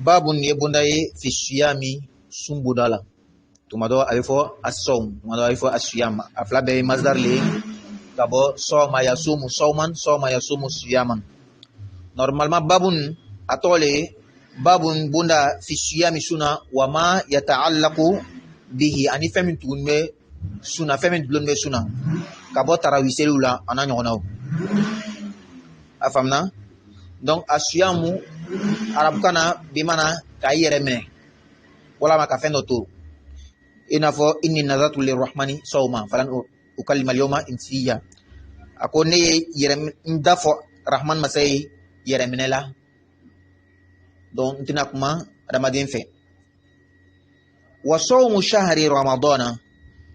babun ye bundaye fi siyami sumbudala tumado alifo as-sawm tumado alifo as-siyam afla be masdar li kabo sawma yasumu sawman sawma yasumu siyaman. Normalement babun atole babun bunda fi siyami suna wa ma yata'allaqu bihi ani femin tunme suna femin blonme suna kabo tarawiselula ananyonaw afamna. Donc asiyamu arab kana bimana kayere mene wala ma ka fendo to inafo inni nazatu lirrahmani sawma falan ukallima alyawma insiya akone yere ndafo rahman masay yere mene la donc ntina kuma ramadan fe wa sawmu shahri ramadana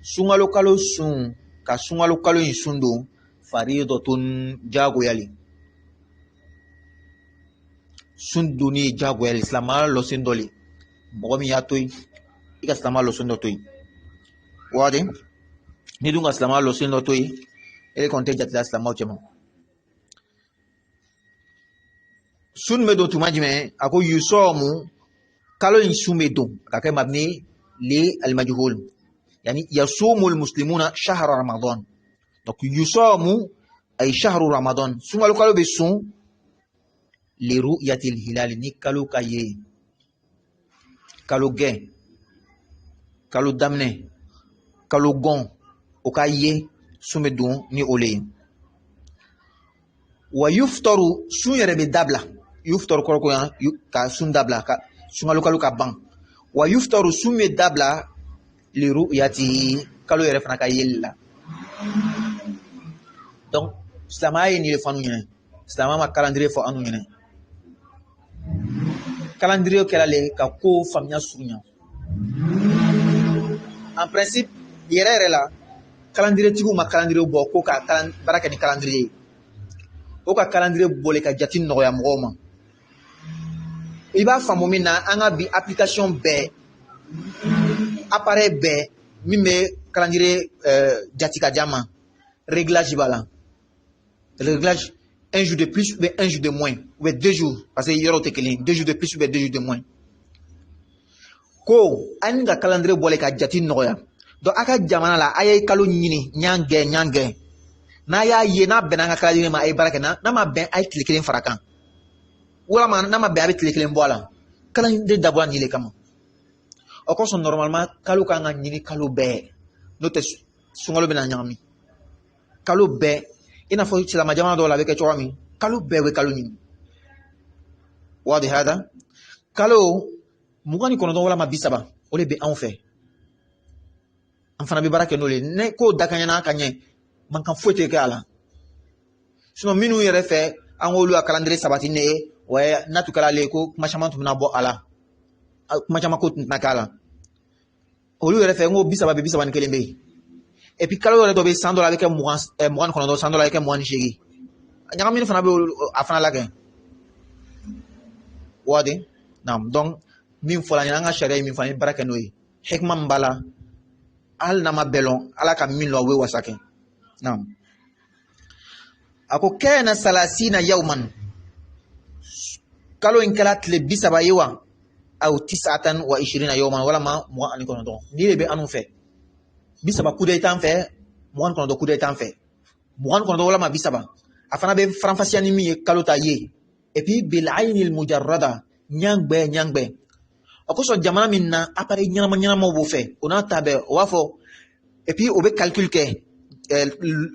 sungalo kalo sun ka sungalo kalo insundo faridatun jago yali sunduni jago yali islama lo sindoli bogomi yatoy ika islama lo sundo toy wade ni dunga islama lo sundo toy ele konte jatla islama chema sun medo tumajime ako yusomu kalo insumedo kake mabni li al majhul yani yasumu al muslimuna shahr ramadan donc yusomu ay shahru ramadan sumalu kalo be sun li ru'yati al hilal ni kalo kaye kalo gen kalo damne kalo gon o kaye sumedun ni ole wa yuftaru sun yere be dabla yuftaru ko ya ka sun dabla ka sungalu kalo ka ban wa yuftaru sun me dabla li ru'yati kalo yere fana ka yella. Donc islamaye ni le fanu nyene islama ma calendrier fo anu nyene calendrier kala le ka ko famnya sunya en principe yere la calendrier tigu ma calendrier bo ko ka baraka ni calendrier o ka calendrier bolé ka jatin no ya moma iba famu mina anga bi application be appareil be mime calendrier jatika jama réglage bala réglage un jour de plus ou un jour de moins ou 2 jours parce que yoro tekelin 2 jours de plus ou 2 jours de moins ko anga calendrier bolé ka jatin no ya do aka jamana la ayay kalo nyini nyange na ya ye na benanga calendrier ma ay baraka na ma ben ay klikelin farakan wala ma na ma be abi klikelin bola calendrier d'abord ni le kama o ko son normalement kalo ka nga nyini kalo be no te sungalo be na nyami kalo be ina fo ci la ma jamana do la be ke chowami kalo be we kalo nyini wadi hada kalo mugani kono do wala ma bisaba ole be en fait en fana be baraka no le ne ko dakanya na kanye man kan fote ke ala sinon minu yere fe angolu a calendrier sabati ne ouais natu kala le ko machama tu na bo ala machama ko na kala olu yere fe ngo bisaba be bisaba ni kelembe et puis kala yere do be $100 avec mo kono do $100 avec mo ni shegi nyama minu fana be afana la ke wadi nam donc min fola nyanga sharia min fani baraka no yi hikma mbala al nama belon ala ka min lo we wasake nam ako kana 30 yawman kalo in kala tle bisaba yewa au 29 yawman wala ma mo ani kono don ni le be anu fe bisaba kude tan fe mo an kono do kude tan fe mo an kono do wala ma bisaba afana be franfasiani mi kalo ta ye et puis bil aynil mujarrada nyangbe akoso jamana minna apare nyama mo bo fe ona tabe wafo et puis obe calcul ke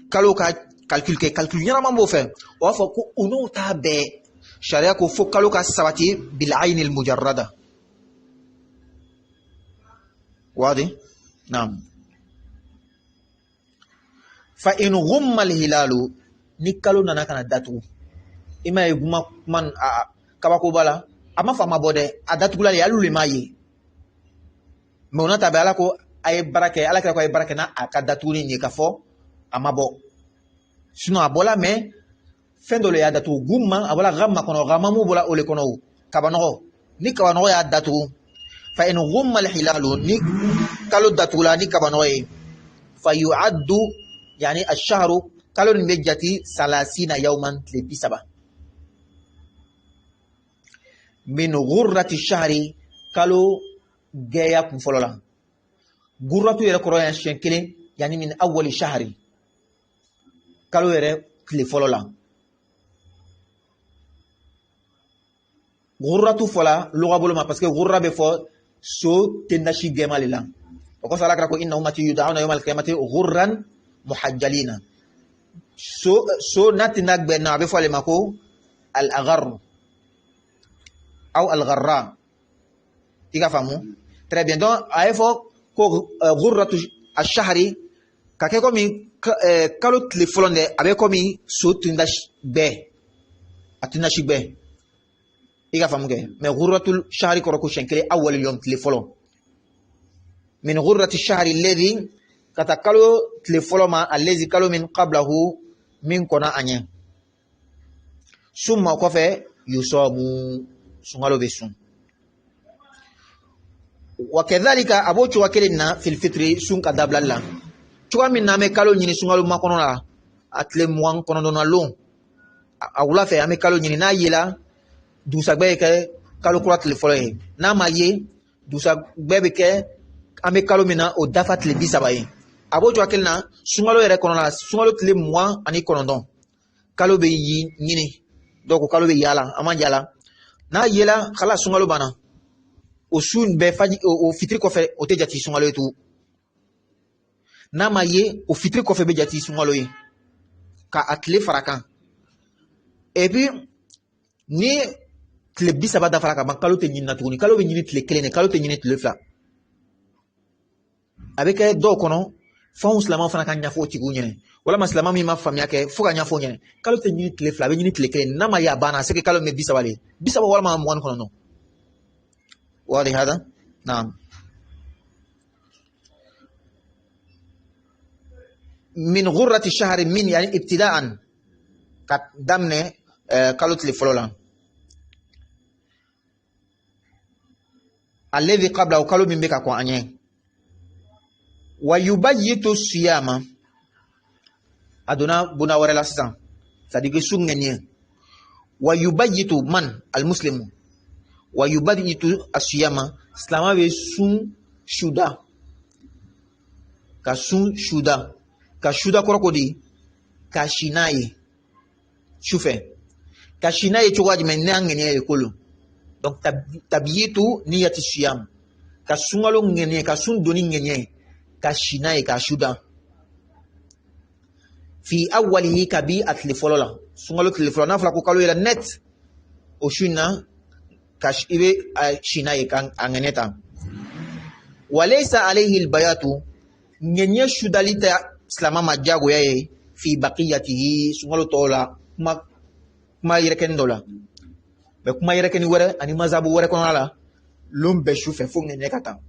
kalo ka calcul nyama mo fe wafo ko ono tabe sharia ko fo kalo ka sabati bil aynil mujarrada wadi nam fa in ghumma al hilalu ni kalo nana kana datu ima e guma man kabako bala ama fama bode adatugula le yalu le maye me ona tabe ala ko ay barake ala ko ay barake na akadatuli ni kafo amabo sino abola me fendo le adatu gumma abola gamma kono gamma mu bola ole kono kabano ni kabano ya adatu fa in ghumma al hilalu ni kalo datula ni kabano fa yu'addu yani ash-shahru kalo ni mejati 30 yawman le bisaba min ghurrati shahri kalo geya kun fɔlɔ la gurratu yɛrɛ kɔrɔ ya siɲɛ kelen yani min awwali shahri kalo yɛrɛ tile fɔlɔ la gurratu fɔla lugha bolo ma parce que gurra bɛ fɔ so tendasi gɛma le la o kɔfɛ Ala kira ko inna ummati yud'auna yawmal qiyamati ghurran muhajjalina so n'a tɛna gbɛnna a bɛ fɔ ale ma ko al-agharr aw al-gharra i ka faamu très bien donc a ye fɔ ko ghurratu ash-shahri ka kɛ komi kalo tile fɔlɔ dɛ a bɛ komi so tendasi gbɛ a tendasi gbɛ i ka faamu kɛ mais ghurratul shahri kɔrɔ ko siɲɛ kelen awwal yawm tile fɔlɔ min ghurrati shahri alladhi kata kalo tile fɔlɔ ma alladhi kalo min qablahu min kɔnɔ a ɲɛ summa o kɔfɛ yusamu sunkalo bɛ sun wa kadhalika a b'o cogoya kelen na fil fitri sun ka dabilali la cogoya min na an bɛ kalo ɲini sunkalo makɔnɔ la a tile 29 lon a wula fɛ an bɛ kalo ɲini n'a yela dugusɛgbɛ bɛ kɛ kalo kura tile fɔlɔ ye n'a ma ye dugusɛgbɛ bɛ kɛ an bɛ kalo min na o dafa tile 30 ye a b'o cogoya kelen na sunkalo yɛrɛ kɔnɔ la sunkalo tile 29 kalo bɛ ɲini dɔw ko kalo bɛ yaala a ma yaala n'a yela kala sunkalo banna o su bɛɛ faji o fitiri kɔfɛ o tɛ jate sunkalo ye tugun n'a ma ye o fitiri kɔfɛ bɛ jate sunkalo ye ka a tile fara kan et puis ni tile 30 dafara ka ban kalo tɛ ɲini na tuguni kalo bɛ ɲini tile 1 de kalo tɛ ɲini tile 2 a bɛ kɛ dɔw kɔnɔ fɛnw silamɛw fana ka ɲɛfɔ o tigiw ɲɛna walama silamɛ min ma faamuya kɛ fo ka ɲɛfɔ o ɲɛna kalo tɛ ɲini tile 2 a bɛ ɲini tile 1 n'a ma ye a banna a se kalo bɛ 30 de 30 walama 29 واضح هذا نعم من غرة الشهر من يعني ابتداء قدمنا قالت لفلولا الذي قبله قالوا من بك أكوانيه ويبيت الصيام أدونا بنا ورلا سان صديق سونغنيه ويبيت من المسلم ويبيت الصيام سلama be sun shuda ka sun shuda ka shuda kɔrɔ ko di ka shina ye sufɛ ka shina ye cogo jumɛn ne an ŋɛniya ye kolo donc tabiyitu niyati siyam ka sunkalo ŋɛniya ka sun doni ŋɛniya ka shina ye ka shuda fi awwalihi ka bi a tile fɔlɔ la sunkalo tile fɔlɔ n'a fɔra ko kalo yɛlɛ net o su in na ka i bɛ shina ye ka a ŋɛniya ta walaysa alayhi albayatu ŋɛniya shudali tɛ silama ma diyagoya ye fi baqiyatihi sunkalo tɔw la kuma yɛrɛkɛni dɔ la mɛ kuma yɛrɛkɛni wɛrɛ ani mazabu wɛrɛ kɔnɔna la lon bɛ su fɛ fo ŋɛniya ka taa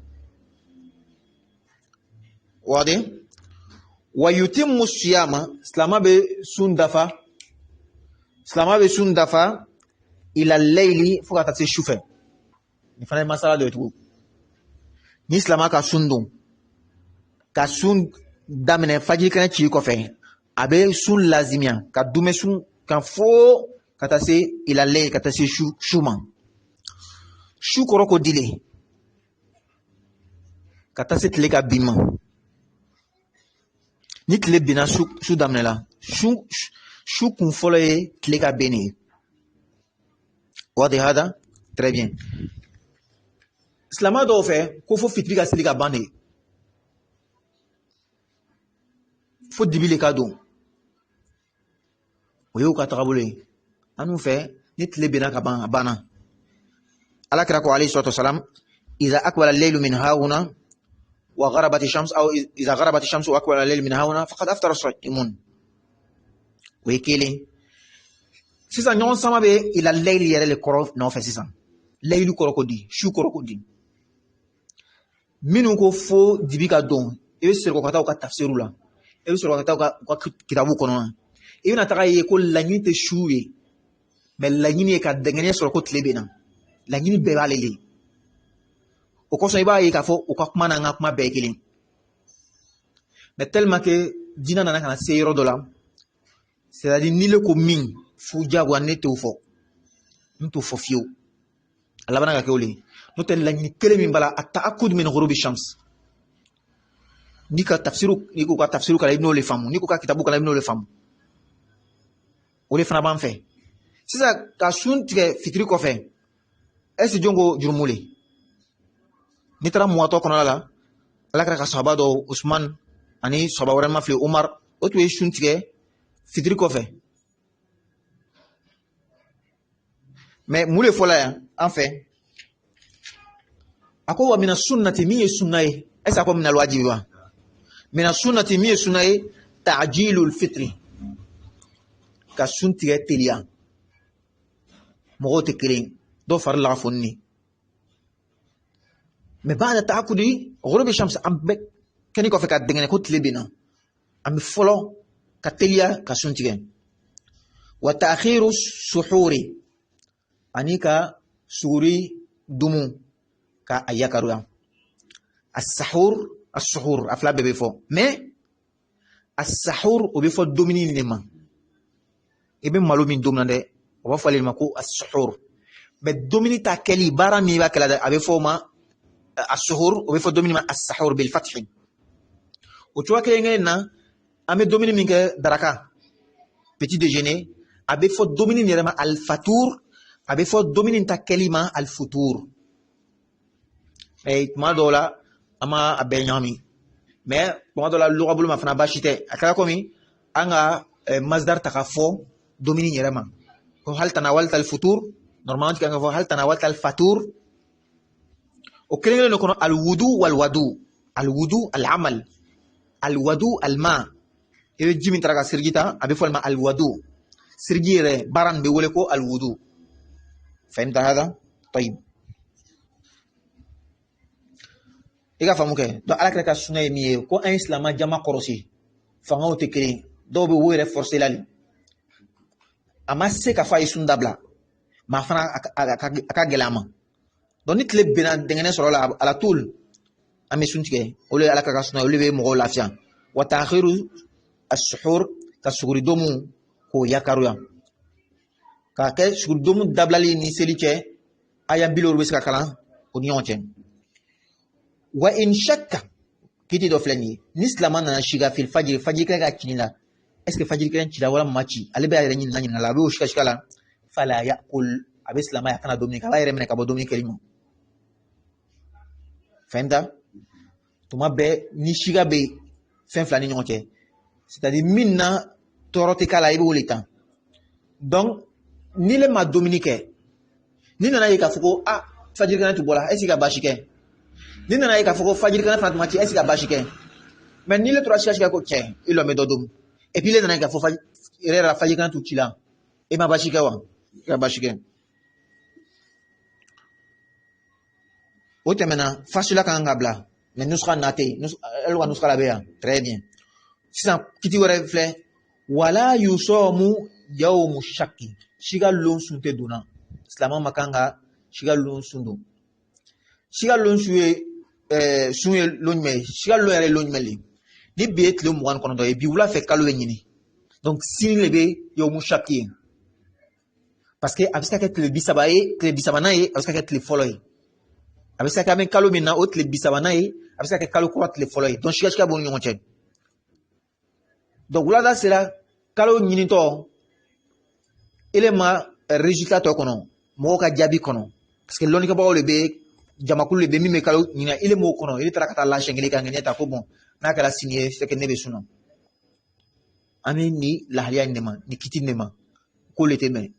wadi wa yutimmu siyama silama bɛ sun dafa ila layli fo ka taa se su fɛ ni fana ye masala dɔ ye tugun ni silama ka sun don ka sun daminɛ fajiri kɛnɛ ci kɔfɛ a bɛ sun lazimiya ka dumɛ sun kan fo ka taa se ila layli ka taa se su ma su kɔrɔ ko dile ka taa se tile ka bin ma ni tile binna su daminɛla su kun fɔlɔ ye tile ka bin de ye واضح هذا très bien silama dɔw fɛ ko fo fitiri ka seli ka ban de fo dibi le ka don o y'u ka tagabolo ye an fɛ ni tile binna ka ban a banna ala kira ko alayhi salatu wasalam iza aqbala al-laylu min hauna wa gharabat ash-shams aw iza gharabat ash-shams wa aqbala al-laylu min hauna faqad aftara as-sa'imun o ye kelen sisan ɲɔgɔn sama bɛ ila layili yɛrɛ le kɔrɔ nɔfɛ sisan layilu kɔrɔ ko di su kɔrɔ ko di minnu ko fo dibi ka don i bɛ sɔrɔ ka taa u ka tafsiru la i bɛ sɔrɔ ka taa u ka kitabu kɔnɔ i bɛna taga ye ko laɲini tɛ su ye mɛ laɲini ye ka dɛngɛniya sɔrɔ ko tile bɛ na laɲini bɛɛ b'ale le o kosɔn i b'a ye k'a fɔ u ka kuma n'an ka kuma bɛɛ ye kelen mɛ tellement que diinɛ nana ka na se yɔrɔ dɔ la c'est à dire n'i le ko min fu jagoya ne t'o fɔ n t'o fɔ fiyewu Allah bana ka kewli no tel la ni kele min bala at-ta'akkud min ghurubi shams ni ko ka tafsiru kala ibn le famu ni ko ka kitabu kala ibn le famu o le fana ban fe sisa ka sun tige fitri ko fe esi jongo jurmule ni tara muwato kono la ala ka sahaba do Usman ani sahaba wara ma fi Umar o to sun tige fitri ko fe mais mule fola ya en fait ako wa mina sunnati mi sunnaye esa ko mina alwajibi wa mina sunnati mi sunnaye ta'jilul fitri ka suntige teliya mogote kelen do far la fonni mais ba'da ta'akkudi ghurubi shams am be keni ko fe ka dengene ko tlebina am folo ka teliya ka suntige wa ta'khiru suhuri anika suri dumu ka ayakaruya as-sahur afla bebe fo mais as-sahur o be fo domini nema ibe malo min domna de o ba fale ma ko as-sahur mais domini ta kali bara mi ba kala abe fo ma as-sahur o be fo domini ma as-sahur bil fath o to ke ngene na ame domini min ke daraka petit déjeuner abe fo domini ne ma al-fatur abe fo domini ta kalima al-futur et ma dola ama abenyami mais ma dola lugha bulu ma fana bashite akala komi anga masdar takafo domini nyerema ko hal tanawalta al-futur normalement kanga fo hal tanawalta al-fatur o kelele no kono al-wudu wal-wadu al-wudu al-amal al-wadu al-ma e jimi traga sirgita abe fo ma al-wadu sirgire baran be wole ko al-wudu فهمت هذا طيب iga famu ke do ala ka sunay mi ko un islam jama korosi fanga o tekri do be wore forcer lali ama se ka fa isundabla ma fana aka gelama do nit le bena dengene soro la ala tul ame suntike o le ala ka sunay o le be mo lafia wa ta'khiru as-suhur ka suguri domu ko yakaruya ka ke suguri domu dablali ni selice aya bilor wes ka kala o nyonche wa in shakka kiti do flani nislama na shiga fil fajr ka kinila est-ce que fajr kan ci da wala machi ale be ayre nyin nanya la be o shika la fala yaqul abislama ya kana domini ka bayre men ka bo domini kelimo fenda tuma be ni shiga be fen flani nyonche c'est-à-dire minna torote kala ibe wolita donc ni le ma dominique ni nana yi ka fuko fajr kan tu bola est-ce que bashike ni nana yi ka fuko fajr kan fa mati est-ce que bashike mais ni le trois shika ko tien il le met dodum et puis le nana yi ka fuko erera fajr kan tu chila e ma bashike wa ka bashike o temena fasula kan ngabla mais nous sera naté nous sera la bien très bien sisan kiti wɛrɛ filɛ wala yusomu yawmu shakki shiga lon sunte donna silama ma kan ka shiga lon sun don shiga lon sun ye lon jumɛn shiga lon yɛrɛ lon jumɛn le ni bi ye tile 29 ye bi wula fɛ kalo bɛ ɲini donc sini le bɛ yawmu shakki ye parce que a bɛ se ka kɛ tile 30 ye tile 30nan ye a bɛ se ka kɛ tile fɔlɔ ye a bɛ se ka kɛ an bɛ kalo min na o tile 30nan ye a bɛ se ka kɛ kalo kura tile fɔlɔ ye donc shiga b'u ni ɲɔgɔn cɛ. Donc wulada sera kalo ɲinitɔ ele ma résultat tɔ kɔnɔ mɔgɔw ka jaabi kɔnɔ parce que lɔnnikɛbagaw le bɛ jamakulu le bɛ min bɛ kalo ɲina ele m'o kɔnɔ ele taara ka taa la siɲɛ kelen ka ŋɛɲɛ ta ko bon n'a kɛra sini ye c'est que ne bɛ sunna an bɛ ni lahaliya in de ma ni kiti de ma ko le tɛ mɛn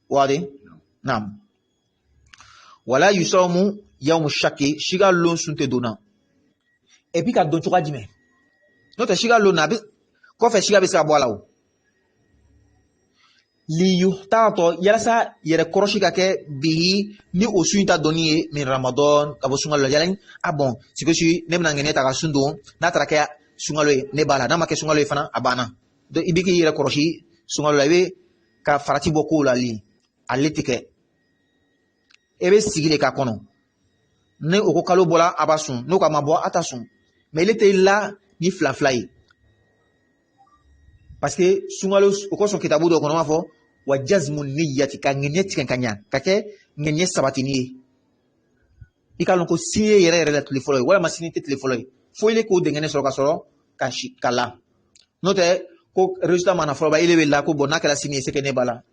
wade naam wala yusamu yawmu shakki shiga lon sun tɛ donna et puis ka dɔn cogoya jumɛn n'o tɛ shiga lon na kɔfɛ shiga bɛ se ka bɔ a la o li yuhtato yalasa yɛrɛ kɔrɔsi ka kɛ bihi ni o sun ta dɔnni ye min ramadan ka bɔ sunkalo la yala bon c'est que si ne bɛna ŋɛɲɛ ta ka sun don n'a taara kɛ sunkalo ye ne b'a la n'a ma kɛ sunkalo ye fana a banna donc i bɛ k'i yɛrɛ kɔrɔsi sunkalo la i bɛ ka farati bɔ kow la ale tɛ kɛ e bɛ sigi de k'a kɔnɔ ne o ko kalo bɔra a b'a sun n'o ko a ma bɔ a ta sun mais ele tɛ la ni fila ye parce que sunkalo o kosɔn kitabu dɔ kɔnɔ b'a fɔ wa jazmun niyyati ka ŋɛɲɛ tigɛ ka ɲa ka kɛ ŋɛɲɛ sabatini ye i ka lɔn ko sini ye yɛrɛ yɛrɛ la tile fɔlɔ ye walama sini tɛ tile fɔlɔ ye fo ile k'o dengɛnɛ sɔrɔ ka sɔrɔ ka la n'o tɛ ko résultat mana fɔlɔ ba ile bɛ la ko bon n'a kɛra sini ye c'est que ne b'a la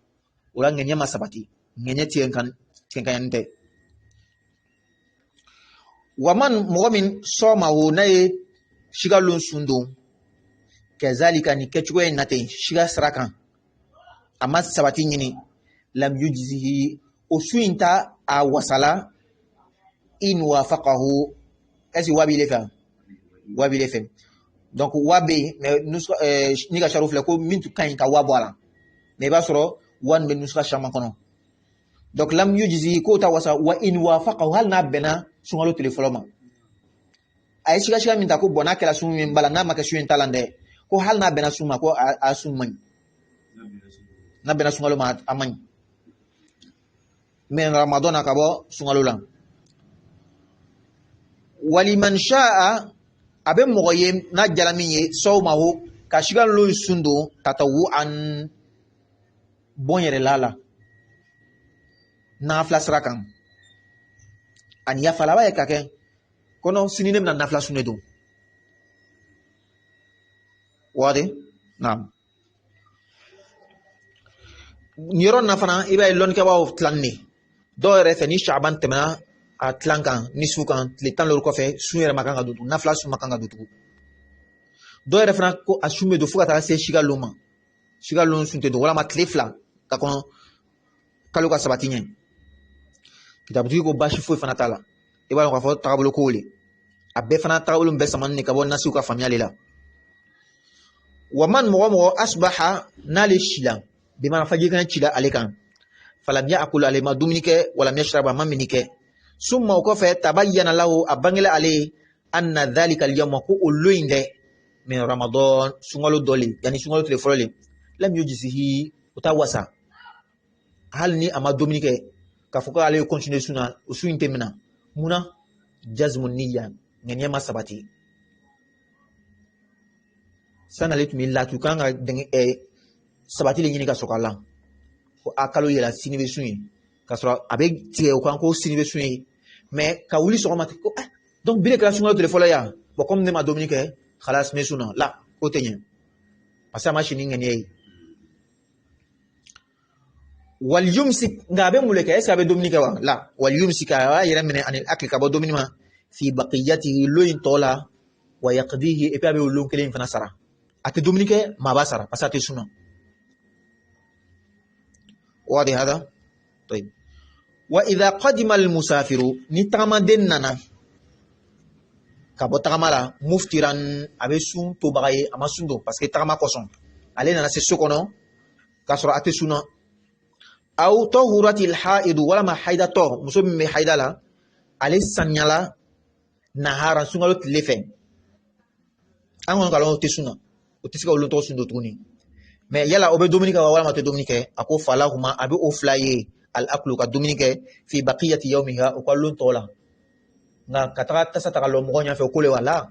o la ŋɛɲɛ ma sabati ŋɛɲɛ tigɛ ka ɲa tɛ wa man mɔgɔ min sɔma o n'a ye sigalon sun don kazalika ni kɛcogo in na ten siga sira kan a ma sabati ɲini lam yujzihi o su in ta a wasala in wafaqahu est-ce wa b'ile fɛ donc wa bɛ yen mais ni ka sariw filɛ ko min tun ka ɲi ka wa bɔ a la mais i b'a sɔrɔ wa nin bɛ nusuka caman kɔnɔ donc lam yujzihi k'o ta wasa wa in wafaqahu hali n'a bɛnna sunkalo tile fɔlɔ ma a ye siga min ta ko bon n'a kɛra sun min bala n'a ma kɛ sun in ta la dɛ ko hali n'a bɛnna sun ma ko a sun man ɲi n'a bɛnna sunkalo ma a man ɲi mais ramadan na ka bɔ sunkalo la waliman sha'a a bɛ mɔgɔ ye n'a jala min ye sawmahu ka sigalon sun don tatawu'an bɔn yɛrɛ la nafila sira kan ani yafala b'a ye ka kɛ kono sini ne bɛna nafila sun de don wade naam ni yɔrɔ na fana i b'a ye lɔnnikɛbaaw tilan de dɔw yɛrɛ fɛ ni Shaaban tɛmɛna a tilan kan ni su kan tile 10 kɔfɛ sun yɛrɛ ma kan ka don tugun nafila sun ma kan ka don tugun dɔw yɛrɛ fana ko a sun bɛ don fo ka taa se sigalon ma sigalon sun tɛ don walama tile 2 ka kɔnɔ kalo ka sabati ɲɛ kitabutigi ko baasi foyi fana t'a la i b'a dɔn k'a fɔ tagabolo kow le a bɛɛ fana tagabolo bɛɛ samanin de ka bɔ nasiw ka faamuyali la wa man mɔgɔ asbaha n'ale sila bi mana fajikan cila ale kan falam ya'kul ale ma dumuni kɛ walam yashraba ma mini kɛ summa o kɔfɛ tabayyana lahu a bangela ale anna dhalika al-yawma ko o lo in dɛ min ramadan sunkalo dɔ le yani sunkalo tile fɔlɔ le lam yujzihi o ta wasa hali ni a ma dumuni kɛ k'a fɔ ko ale ye continuer sun na o sun in tɛ minɛ munna jazmu niyya ŋaniya ma sabati san'ale tun bɛ latu kan ka sabati le ɲini ka sɔrɔ a la ko a kalo yɛlɛ sini bɛ sun ye ka sɔrɔ a bɛ tigɛ o kan ko sini bɛ sun ye mais ka wuli sɔgɔma ten ko donc bi de kɛra sunkalo tile fɔlɔ ya bon comme ne ma dumuni kɛ xalas ne sun na la o tɛ ɲɛ parce que a ma si ni ŋaniya ye wal yumsik nga a bɛ mun de kɛ est ce que a bɛ dumuni kɛ wa la wal yumsik a b'a yɛrɛ minɛ ani akili ka bɔ dumuni ma fi baqiyatihi lo in tɔ la wa yaqdihi et puis a bɛ o lo kelen in fana sara a tɛ dumuni kɛ maa b'a sara parce que a tɛ sun na واضح هذا طيب وإذا قدم المسافر نتغمدن نانا كابو تغمالا مفتران أبي سون توبغاي أما سون دو باسكي تغما كوسون علينا نسي سوكونو كسر أتي سونا أو طهورة الحائض ولا ما حيدا تو مسوم مي حيدا لا علي سانيالا نهارا سونغالو تليفين أنغون قالوا تسونا وتسكا ولون تو سون دو توني mais yala o be domini kɛ wala ma tɛ domini kɛ a ko falahuma a bɛ o fila ye al aklu ka domini kɛ fi baqiyati yawmiha o ka lon tɔ la nka ka taga tasa taga lɔ mɔgɔ ɲɛfɛ ko le wala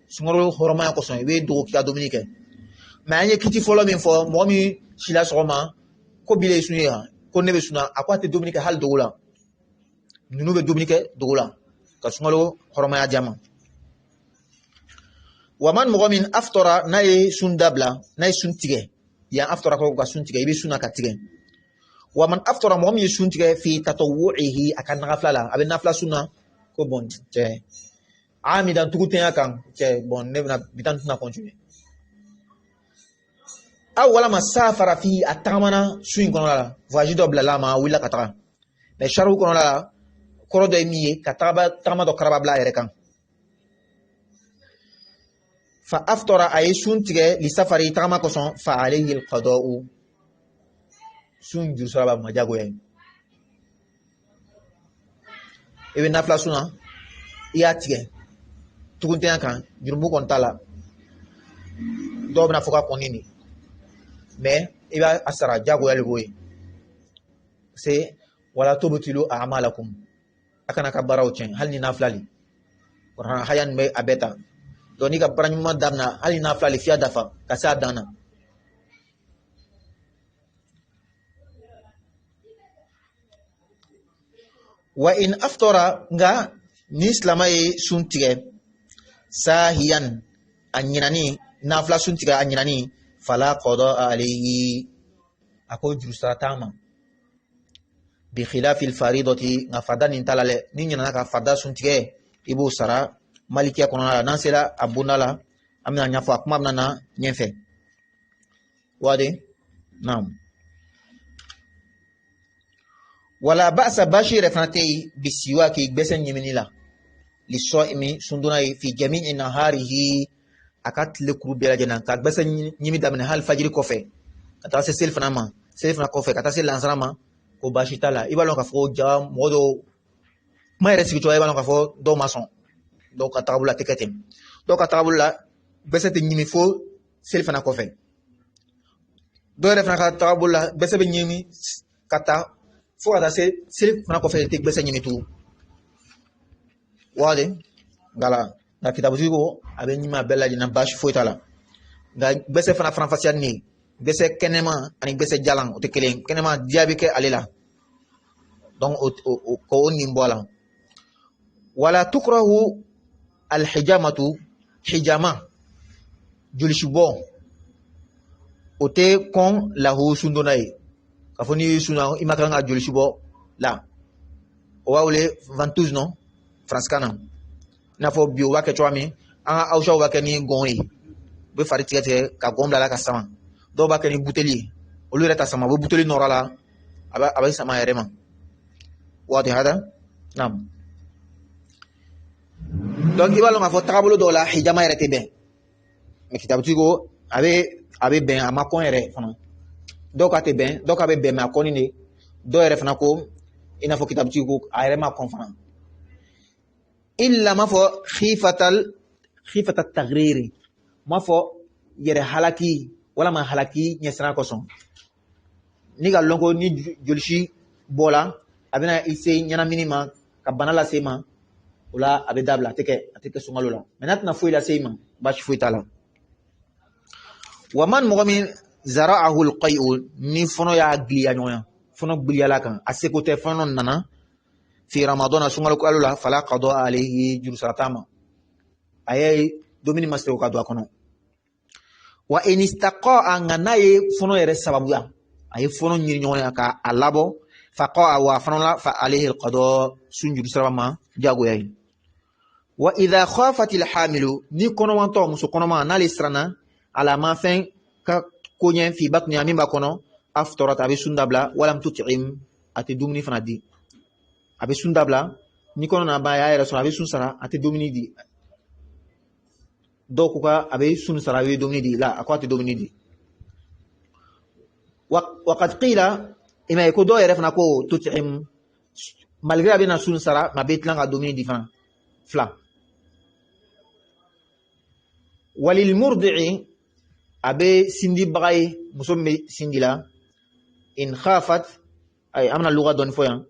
sunkalo hɔrɔmaya kosɔn i bɛ dogo k'i ka domini kɛ mais an ye kiti fɔlɔ min fɔ mɔgɔ min sila sɔgɔma ko bile ye sun ye ko ne bɛ sun na a ko a tɛ domini kɛ hali dogo la ninnu bɛ domini kɛ dogo la ka sunkalo hɔrɔmaya jama waman mɔgɔ min aftara n'a ye sun dabila n'a ye sun tigɛ yan aftara ko ka sun tigɛ i bɛ sun na ka tigɛ waman aftara mɔgɔ min ye sun tigɛ fi tatawwu'ihi a ka nafila la a bɛ nafila sun na ko bon cɛ amidan tugutenya kan cɛ bon ne bɛna bitan tɛna continuer aw walama safara fi a tagamana sun in kɔnɔna la voyage dɔ bilala a ma a wulila ka taga mais sariw kɔnɔna la kɔrɔ dɔ ye min ye ka tagama dɔ karaba bila a yɛrɛ kan fa aftara a ye sun tigɛ li safari tagama kosɔn fa alayhi alqada'u sun juru sara b'a ma jagoya ye i bɛ nafila sun na i y'a tigɛ tuguntanya kan jurumu kɔni t'a la dɔw bɛna fɔ ka kɔni de mais i b'a sara jagoya le b'o ye c'est wala tubtilu a'malakum a kana ka baaraw tiɲɛ hali ni nafila le haya nin bɛ a bɛɛ ta donc n'i ka baara ɲuman daminɛ hali n'a fila le f'i y'a dafa ka se a dan na wa in aftora nga ni silama ye sun tigɛ sahiyan a ɲinani nafila sun tigɛ a ɲinani fala qada alayhi a ko juru sara t'a ma bi khilafi alfaridati nga farda nin ta la dɛ ni ɲinana ka farda sun tigɛ i b'o sara malikiya kɔnɔna la n'an sera a bonda la an bɛna ɲɛfɔ a kuma bɛna na ɲɛfɛ wade naam wala ba'sa bashi yɛrɛ fana tɛ yen bisiwa k'i gbɛsɛ ɲimini la lisɔ'imi sunduna ye fi jami'i naharihi a ka tile kuru bɛɛ lajɛlen ka gbɛsɛ ɲimi daminɛ hali fajiri kɔfɛ ka taa se seli fana ma seli fana kɔfɛ ka taa se lansara ma ko baasi t'a la i b'a dɔn k'a fɔ ja mɔgɔ dɔw kuma yɛrɛ sigicogo i b'a dɔn k'a fɔ dɔw ma sɔn dɔw ka tagabolo la tɛ kɛ ten dɔw ka tagabolo la gbɛsɛ tɛ ɲimi fo seli fana kɔfɛ dɔw yɛrɛ fana ka tagabolo la gbɛsɛ bɛ ɲimi ka taa fo ka taa se seli fana kɔfɛ tɛ gbɛsɛ ɲimi tugun wale ngala nka kitabutigi ko a bɛ ɲimi a bɛɛ lajɛlen baasi foyi t'a la nka gbɛsɛ fana faranfasiya ni ye gbɛsɛ kɛnɛma ani gbɛsɛ jalan o tɛ kelen kɛnɛma diya bɛ kɛ ale la donc k'o nin bɔ a la wala tukrahu alhijamatu hijama jolisibɔ o tɛ kɔn lahu sundona ye k'a fɔ n'i ye sunna i ma kan ka jolisibɔ la o b'a wele ventouse non faransikan na i n'a fɔ bi o b'a kɛ cogoya min an ka awusaw b'a kɛ ni gɔn ye u bɛ fari tigɛ tigɛ ka gɔn bila a la ka sama dɔw b'a kɛ ni buteli ye olu yɛrɛ ta sama u bɛ buteli nɔrɔ a la a bɛ sama a yɛrɛ ma waati hada naam donc i b'a dɔn k'a fɔ tagabolo dɔw la hijama yɛrɛ tɛ bɛn mais kitabutigi ko a bɛ bɛn a ma kɔn yɛrɛ fana dɔw ka tɛ bɛn dɔw ka bɛ bɛn mais a kɔni de dɔw yɛrɛ fana ko i n'a fɔ kitabutigi ko a yɛrɛ ma kɔn fana illa ma fɔ khifata tagriri ma fɔ yɛrɛ halaki walama halaki ɲɛsiran kosɔn ni ka lɔn ko ni jolisi bɔla a bɛna i se ɲɛnamini ma ka bana lase ma o la a bɛ dabila a tɛ kɛ sunkalo la mɛ n'a tɛna foyi lase i ma baasi foyi t'a la wa man mɔgɔ min zara'ahu alqay'u ni fɔnɔ y'a giliya ɲɔgɔn fɔnɔ giliyala kan a seko tɛ fɔnɔ nana fi ramadana sunkalo kalo la fala qada alayhi juru sara t'a ma a ye domini ma se o ka don a kɔnɔ wa in istaqa'a nka n'a ye fɔnɔ yɛrɛ sababuya a ye fɔnɔ ɲini ɲɔgɔn ye ka a labɔ faqa'a wa fana la fa alayhi alqada sun juru sara ma jagoya ye wa idha khafat alhamilu ni kɔnɔmantɔ muso kɔnɔma n'ale siranna alamafɛn ka koɲɛ fi batniha min b'a kɔnɔ aftarat a bɛ sun dabila walam tut'im a tɛ dumuni fana di a bɛ sun dabila ni kɔnɔ na ba y'a yɛrɛ sɔrɔ a bɛ sun sara a tɛ dumuni di dɔw ko ka a bɛ sun sara a bɛ dumuni di la a ko a tɛ dumuni di wa qad qila i ma ye ko dɔw yɛrɛ fana ko tut'im malgré a bɛ na sun sara mais a bɛ tila ka dumuni di fana fila walil murdi'i a bɛ sindibaga ye muso min bɛ sindi la in khafat an bɛna luga dɔɔni fɔ yan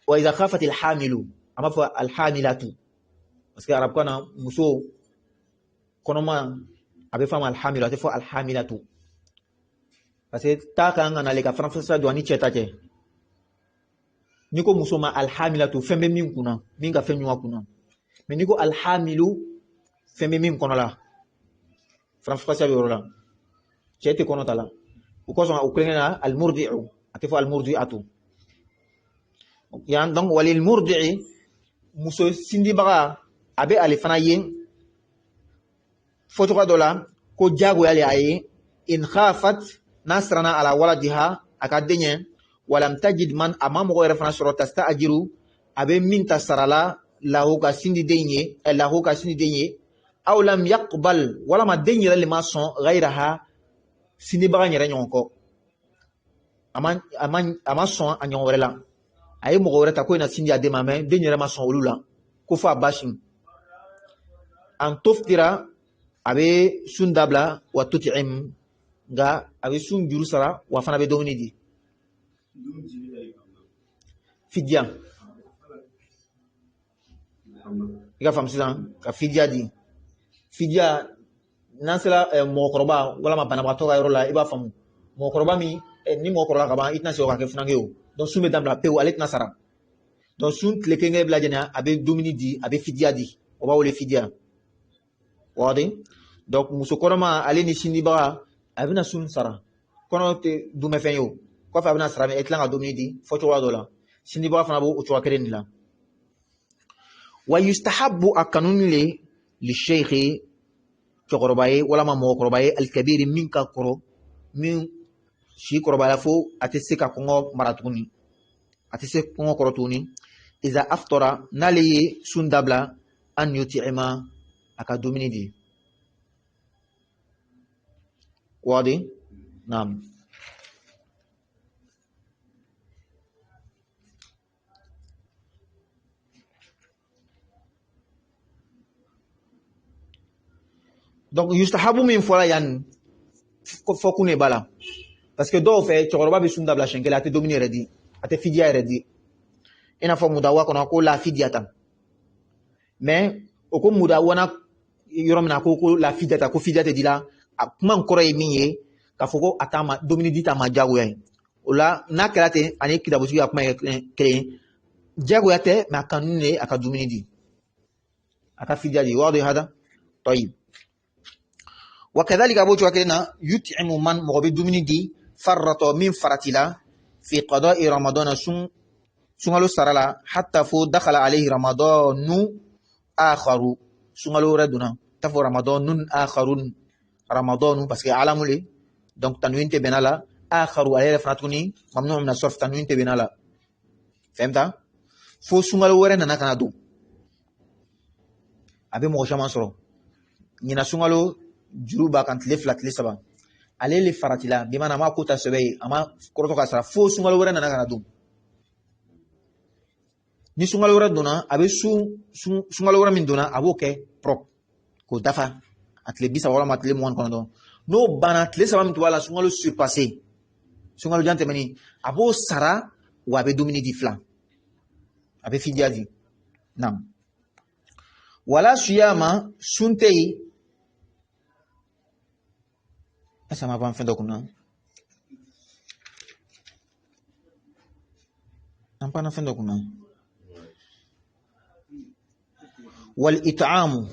wa idha khafat alhamilu a b'a fɔ alhamilatu parce que arabukan na muso kɔnɔma a bɛ fɔ a ma alhamilu a tɛ fɔ alhamilatu parce que taa kan ka na ale ka faranfasiya don ani cɛ ta cɛ n'i ko muso ma alhamilatu fɛn bɛ min kunna min ka fɛn ɲuman kunna mais n'i ko alhamilu fɛn bɛ min kɔnɔ la faranfasiya bɛ yɔrɔ la cɛ tɛ kɔnɔ ta la o kosɔn o kulenkɛ na almurdi'u a tɛ fɔ almurdi'atu yan donc walil murdi'i muso sindibaga a bɛ ale fana ye fɔcogoya dɔ la ko jagoya le a ye in khafat n'a siranna ala waladiha a ka den ɲɛ walam tajid man a ma mɔgɔ yɛrɛ fana sɔrɔ tasta'jiru a bɛ min ta sara la lahu ka sindi den ye aw lam yaqbal walama den yɛrɛ le ma sɔn ghayraha sindibaga yɛrɛ ɲɔgɔn kɔ a ma sɔn a ɲɔgɔn wɛrɛ la a ye mɔgɔ wɛrɛ ta ko ina sindi a den ma mais den yɛrɛ ma sɔn olu la ko fɔ a basin an toftira a bɛ sun dabila wa tut'im nka a bɛ sun juru sara wa fana bɛ dumuni di fidya i ka faamu sisan ka fidya di fidya n'an sera mɔgɔkɔrɔba walama banabagatɔ ka yɔrɔ la i b'a faamu mɔgɔkɔrɔba min ni mɔgɔkɔrɔba ka ban i tɛna se o ka kɛ funankɛ o donc sun bɛ dabila pewu ale tɛna sara donc sun tile kenge bila jana abe dumuni di abe fidia di o ba wole fidia wadi donc muso koroma ale ni sindibaga abina sun sara kono te dume fen yo ko fa abina sara me etlanga dumuni di foto wado la sindibaga fana bo o to akere ni la wa yustahabbu akanun li shaykhi chokorobaye wala ma mo korobaye al kabir min ka koro min shi korobala fo atese ka kongo maratuni atese kongo korotuni iza aftara nali sundabla an yuti'ima aka domini di wadi nam donc yustahabu min fola yan fokune bala parce que do fait chokoroba be sundabla shenkela ate domini redi ate fidia redi ina fo mudawa kono ko la fidiata mais o ko mudawa na yoromna ko la fidiata ko fidiata dila kuma nkoro e minye ka foko atama domini dita ma jago yan ola na kelate ani kidabuti ya kuma kele jago yate ma kanune aka domini di aka fidia di wado hada طيب وكذلك ابو جوكلنا يطعم من مغبي domini di فرط من فرتلا في قضاء رمضان سنغلو سرلا حتى فو دخل عليه رمضان آخر سنغلو ردنا تفو رمضان آخرون رمضان بس علامه لي دونك تنوين تبنالا آخر عليه فناتوني ممنوع من الصرف تنوين تبنالا فهمت فو سنغلو ورنا نكنا أبي مغشما سرو نينا سنغلو جروبا كانت لفلت لسبا ale le faratila bi mana ma kota sebe ama koroto ka sara fo sungalo wera nana kana dum ni sungalo wera dona abe sungalo wera min dona abo ke prop ko dafa atle bisa wala matle mon kono no bana tle sama min wala sungalo surpasser sungalo jante mani abo sara wa abe domini di flan abe fidiadi nam wala suyama suntei essa ma ban fendo kuna ampana fendo kuna wal it'amu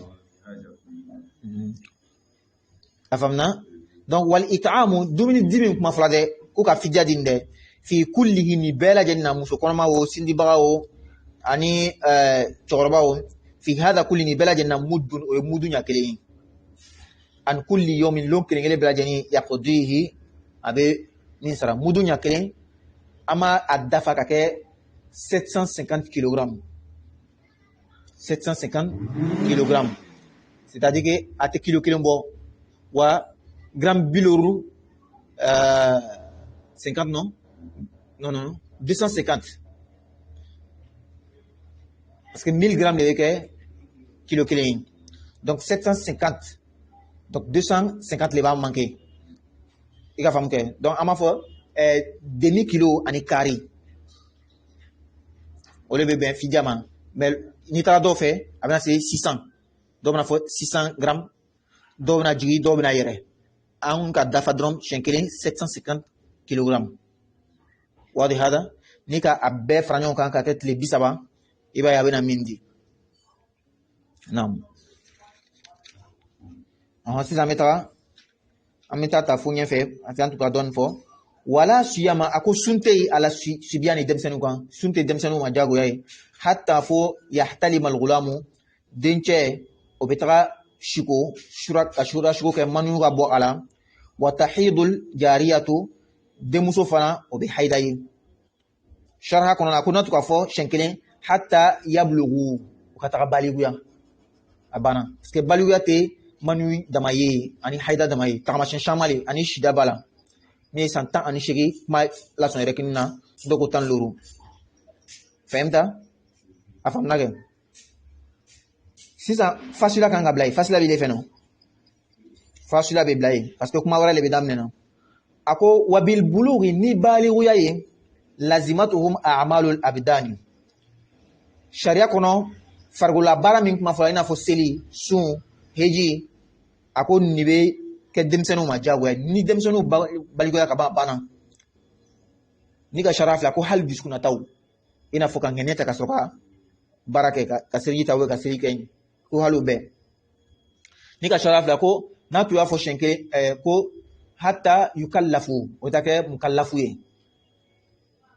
afamna donc wal it'amu dumini dimi kuma flade ko ka fidja dinde fi kullihi ni bela janna muso konoma wo sindi bawo ani chorba wo fi hada kulli ni bela janna mudun o mudunya kele an kulli yawmin lon kelen ngele bela jani yaqdihi abe ni sara mudunya kelen ama adafa ka ke 750 kg 750 kg c'est-à-dire que ate kilo kelen bo wa gram biloru 50 non 250 parce que 1000 grammes de kilo kelen donc 750 donc 250 les va manquer il va manquer donc à ma fois demi kilo ani kari au lieu de bien fidiama mais ni tara do fait avec c'est 600 donc on a fait 600 grammes donc on a jigi donc on a yere un ka dafa drum chenkelen 750 kg wadi hada nika abbe franyon kan ka tet le bisaba iba ya bena mindi nam si la metara amita ta funye fe en tout cas donne fo wala siyama ako sunte ala sibiani demsenu kan sunte demsenu ma jago yayi hatta fo yahtalima al-ghulamu denche obetara shiko shura shiko ke manu ga bo ala wa tahidul jariyatu demuso fana obi haydayi sharha kono na kunatu ka fo shenkelen hatta yablughu ukataka baliguya abana parce que baliguya te manu damaye ani hayda damaye takama shamale ani shida bala mais santa ani shigi ma la son rekinna doko tan luru femta afam nage sisa fasila kanga blay fasila bi defeno fasila be blay parce que kuma wala le bedam nena ako wabil bulughi ni balighu yaye lazimatuhum a'malul abdani sharia kono fargula bara min kuma fala ina fo seli sun heji ako nibe ke demsenu ma jago ya ni demsenu balighu ya ka bana ni ka sharaf la ko hal diskuna taw ina fo kan ngene ta ka soka barake ka sirji tawe ka sirji ken ko halu be ni ka sharaf la ko na tu fo shenke ko hatta yukallafu o ta ke mukallafu ye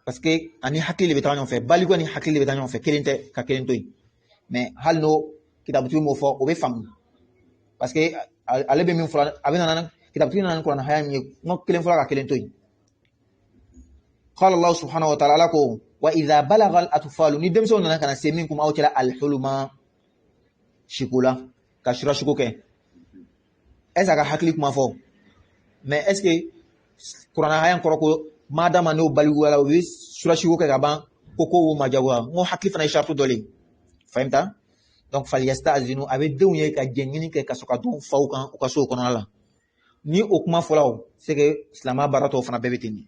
parce que ani hakili be tan fait baligo ni hakili be tan fait kelinte ka kelintoy mais hal no kitabutu mo fo o be fam parce que ale be min fula abena nan kitabutu nan ko na haya mi ngo kelen fula ka kelintoy qala allah subhanahu wa ta'ala ko wa idha balagha al atfal ni demso nan kana seminkum aw tala al huluma shikula ka shira shukuke esa ka hakili kuma fo mais est ce que qur'an haya ko madama no baligo wala wi shira shukuke ka ban koko majawa ngo hakili fana shartu dole fahimta donc falyastazinu abe dewye ka jengini ke kasoka don fawkan o kaso kono la ni o kuma folaw c'est que islama barato fana bebetini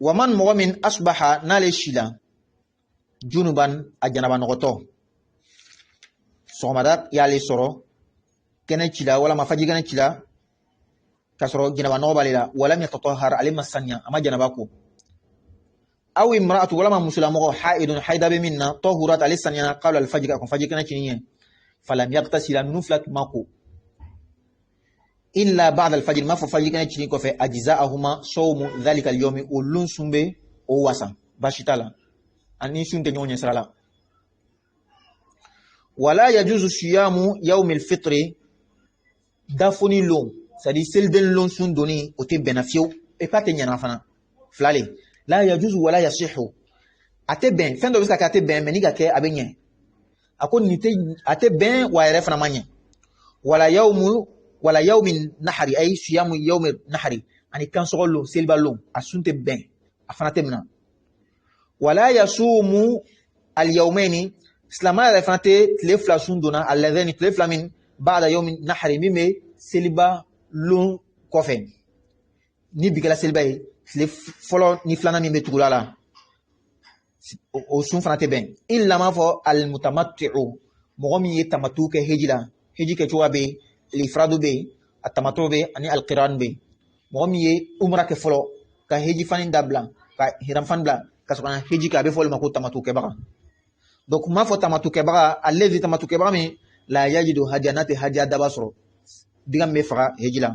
waman mu'min asbaha nale shila junuban ajanaba nogoto somada yali soro kene chila wala mafaji kene chila kasoro janaba nobalila wala yatatahhar alima sanya ama janaba ko أو امرأة ولا ما مسلمة حائض حيض بمنا طهورات على السنة قال الفجر أكون فجر كنا كنيه فلم يغتسل نفلت ماكو إلا بعد الفجر ما فجر كنا كنيه كفى أجزاءهما صوم ذلك اليوم ولون سنبه أواسا باشتالا أني سنت نيوني سرالا ولا يجوز صيام يوم الفطر دافوني لون سدي سلدن لون سندوني وتبنا فيو إباتني نافنا فلالي لا يجوز ولا يصح اتبن فين دو بسكا اتبن منيغا كي ابنيه اكون نيتي اتبن ويرفنا مانيه ولا يوم النحر اي صيام يوم النحر اني كان سولو سيلبالو اسونت بن افناتمنا ولا يصوم اليومين اسلاما رفناتي تلفلا سندونا الذين تلفلا من بعد يوم النحر ميمي سيلبا لون كوفين ni bigala selbaye le folo ni flana mi betugula la o sun fana te ben illa ma fo al mutamatti'u mo mi yetamatu ke hejila heji ke chuwa be li ifradu be atamatu be ani al qiran be mo mi ye umra ke folo ka heji fanin dabla ka hiram fan bla ka so kana heji ka be folo ma ko tamatu ke baga donc ma fo tamatu ke baga allazi tamatu ke baga mi la yajidu hajanati haja dabasro digam be faga hejila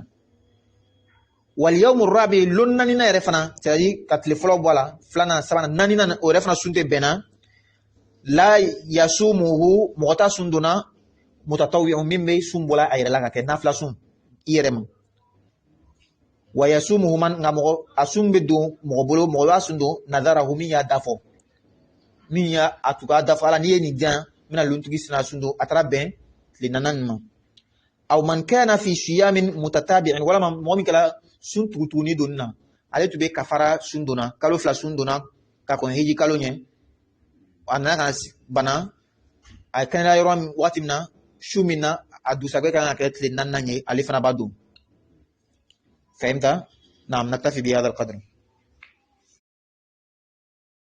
واليوم الرابع لون نانينا يرفنا تادي كاتل فلو بولا فلانا سبانا نانينا ورفنا سنت بنا لا يصومه مغتا سندنا متطوع ممي سنبولا ايرلاغا كنافلا سن يرم ويصومه من غمو اسوم بدو مغبلو مغوا سندو نظره من يدافو من يا اتوكا دافالا ني ني دان من لونتغي سنا سندو اترابين لنانان او من كان في صيام متتابع ولا مؤمن كلا sun tutuni donna ale tube kafara sun donna kalo fla sun donna ka kon heji kalo nye anana kana bana ay kana yoram watimna shumina adusa ga kana ketle nananye ale fana badu fahimta نعم نكتفي بهذا القدر